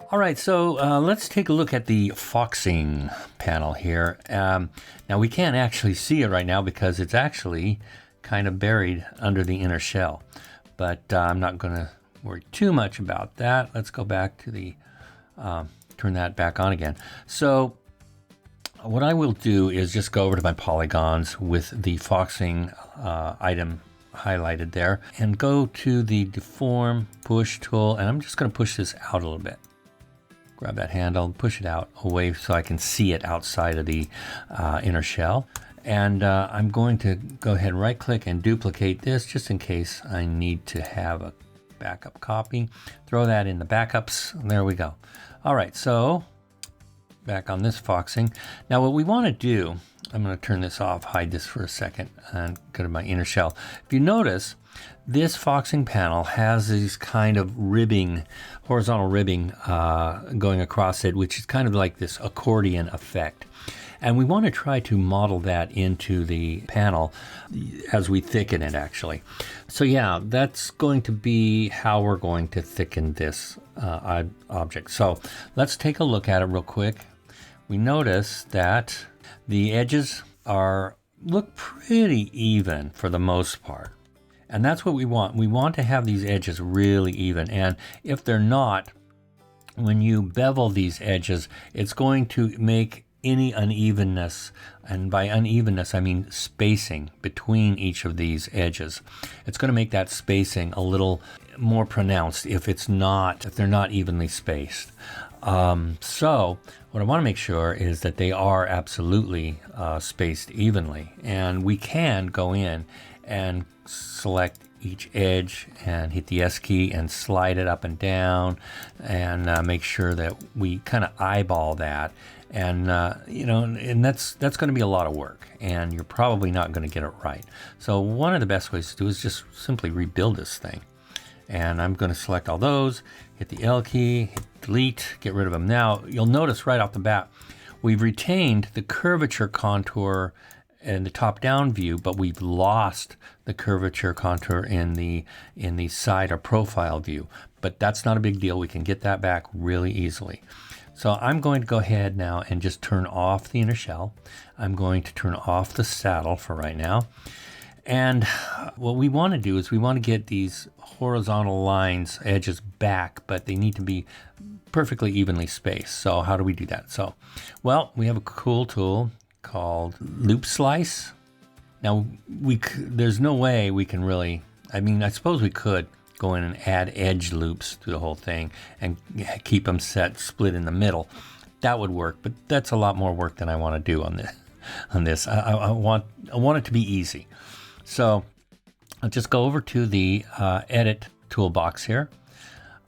All right, so let's take a look at the Foxing panel here. Now we can't actually see it right now because it's actually kind of buried under the inner shell, but I'm not going to worry too much about that. Let's go back to the, turn that back on again. So what I will do is just go over to my polygons with the Foxing item highlighted there and go to the deform push tool, and I'm just going to push this out a little bit. Grab that handle, push it out away so I can see it outside of the inner shell. And I'm going to go ahead and right click and duplicate this just in case I need to have a backup copy. Throw that in the backups. There we go. All right, so back on this Foxing. Now what we want to do, I'm going to turn this off, hide this for a second, and go to my inner shell. If you notice, this Foxing panel has these kind of ribbing, horizontal ribbing going across it, which is kind of like this accordion effect. And we want to try to model that into the panel as we thicken it, actually. So yeah, that's going to be how we're going to thicken this object. So let's take a look at it real quick. We notice that the edges look pretty even for the most part. And that's what we want. We want to have these edges really even. And if they're not, when you bevel these edges, it's going to make any unevenness, and by unevenness I mean spacing between each of these edges. It's going to make that spacing a little more pronounced if they're not evenly spaced. So what I want to make sure is that they are absolutely spaced evenly, and we can go in and select each edge and hit the S key and slide it up and down and make sure that we kind of eyeball that. And and that's going to be a lot of work, and you're probably not going to get it right. So one of the best ways to do is just simply rebuild this thing. And I'm going to select all those, hit the L key, hit delete, get rid of them. Now you'll notice right off the bat we've retained the curvature contour in the top-down view, but we've lost the curvature contour in the side or profile view. But that's not a big deal. We can get that back really easily. So I'm going to go ahead now and just turn off the inner shell. I'm going to turn off the saddle for right now. And what we want to do is we want to get these horizontal lines, edges back, but they need to be perfectly evenly spaced. So how do we do that? So, well, we have a cool tool called Loop Slice. Now, there's no way we can really, I suppose we could go in and add edge loops to the whole thing and keep them split in the middle. That would work, but that's a lot more work than I want to do on this. I want it to be easy. So I'll just go over to the edit toolbox here.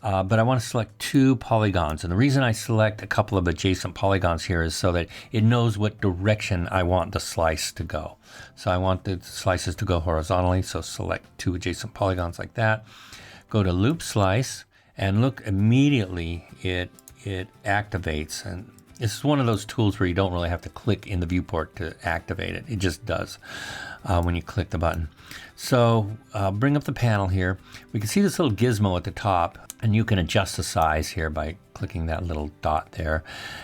But I want to select 2 polygons. And the reason I select a couple of adjacent polygons here is so that it knows what direction I want the slice to go. So I want the slices to go horizontally, so select 2 adjacent polygons like that. Go to Loop Slice, and look, immediately it activates. And this is one of those tools where you don't really have to click in the viewport to activate it. It just does when you click the button. So bring up the panel here. We can see this little gizmo at the top, and you can adjust the size here by clicking that little dot there.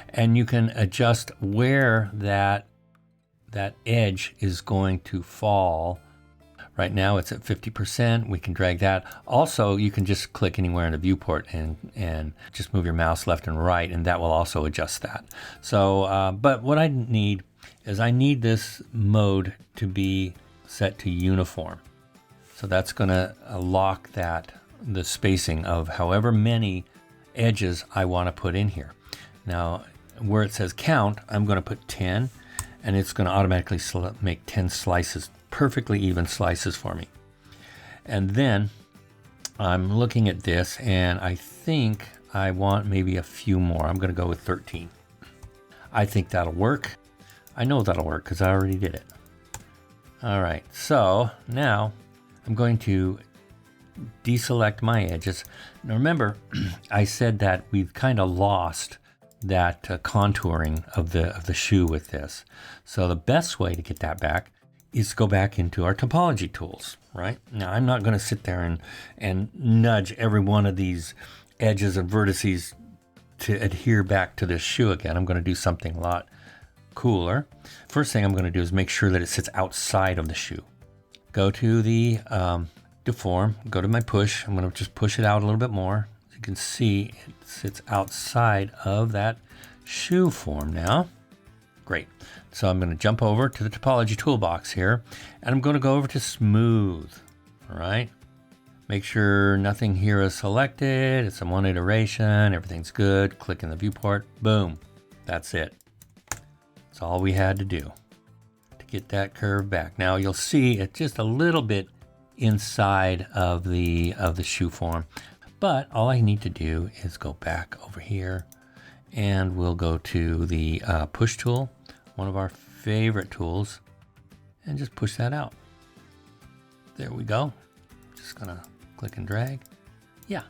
And you can adjust where that edge is going to fall. Right now it's at 50%. We can drag that. Also, you can just click anywhere in the viewport and just move your mouse left and right, and that will also adjust that. So, but what I need is I need this mode to be set to uniform. So that's going to lock the spacing of however many edges I want to put in here. Now, where it says count, I'm going to put 10, and it's going to automatically make 10 slices, perfectly even slices for me. And then I'm looking at this, and I think I want maybe a few more. I'm going to go with 13. I think that'll work. I know that'll work because I already did it. All right, so now I'm going to deselect my edges. Now remember, I said that we've kind of lost that contouring of the shoe with this. So the best way to get that back is go back into our Topology Tools, right? Now I'm not going to sit there and nudge every one of these edges and vertices to adhere back to this shoe again, I'm going to do something a lot cooler. First thing I'm going to do is make sure that it sits outside of the shoe. Go to the deform, go to my push. I'm going to just push it out a little bit more. As you can see, it sits outside of that shoe form now. Great. So I'm going to jump over to the Topology toolbox here, and I'm going to go over to smooth. All right. Make sure nothing here is selected. It's in one iteration. Everything's good. Click in the viewport. Boom. That's it. That's all we had to do to get that curve back. Now you'll see it's just a little bit inside of the shoe form, but all I need to do is go back over here, and we'll go to the push tool, one of our favorite tools, and just push that out. There we go. Just gonna click and drag. Yeah.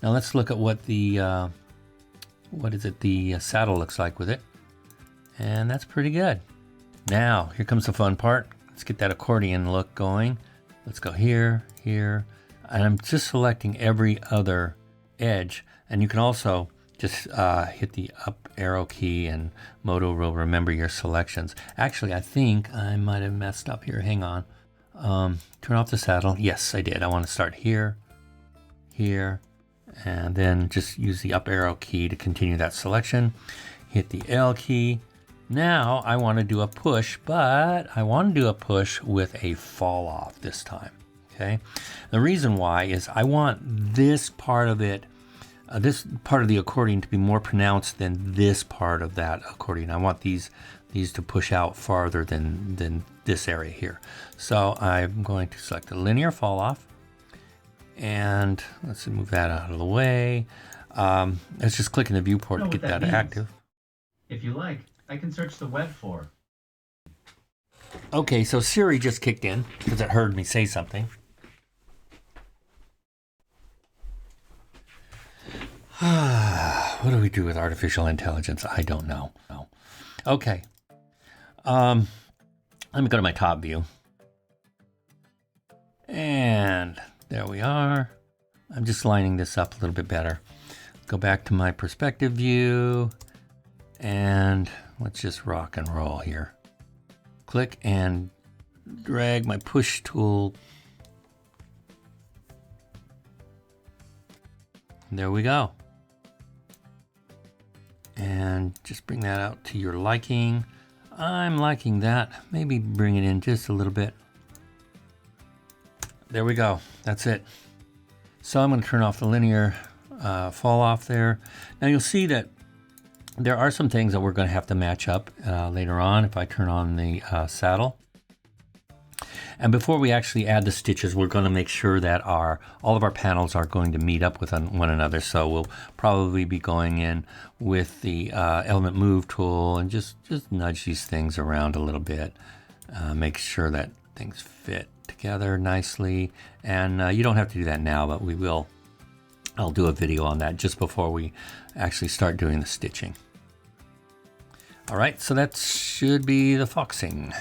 Now let's look at what the the saddle looks like with it. And that's pretty good. Now, here comes the fun part. Let's get that accordion look going. Let's go here, here. And I'm just selecting every other edge. And you can also just hit the up arrow key, and Modo will remember your selections. Actually, I think I might have messed up here. Hang on. Turn off the saddle. Yes, I did. I want to start here, here, and then just use the up arrow key to continue that selection. Hit the L key. Now I want to do a push, but I want to do a push with a fall off this time. Okay. The reason why is I want this part of it, this part of the accordion to be more pronounced than this part of that accordion. I want these to push out farther than this area here. So I'm going to select the linear fall off, and let's move that out of the way. Let's just click in the viewport to get that active. If you like, I can search the web for. Okay, so Siri just kicked in because it heard me say something. What do we do with artificial intelligence? I don't know. No. Okay. Let me go to my top view. And there we are. I'm just lining this up a little bit better. Go back to my perspective view, and let's just rock and roll here. Click and drag my push tool. There we go. And just bring that out to your liking. I'm liking that. Maybe bring it in just a little bit. There we go. That's it. So I'm going to turn off the linear fall off there. Now you'll see that there are some things that we're going to have to match up later on if I turn on the saddle. And before we actually add the stitches, we're going to make sure that all of our panels are going to meet up with one another. So we'll probably be going in with the element move tool and just nudge these things around a little bit. Make sure that things fit together nicely. And you don't have to do that now, but we will. I'll do a video on that just before we actually start doing the stitching. All right, so that should be the foxing.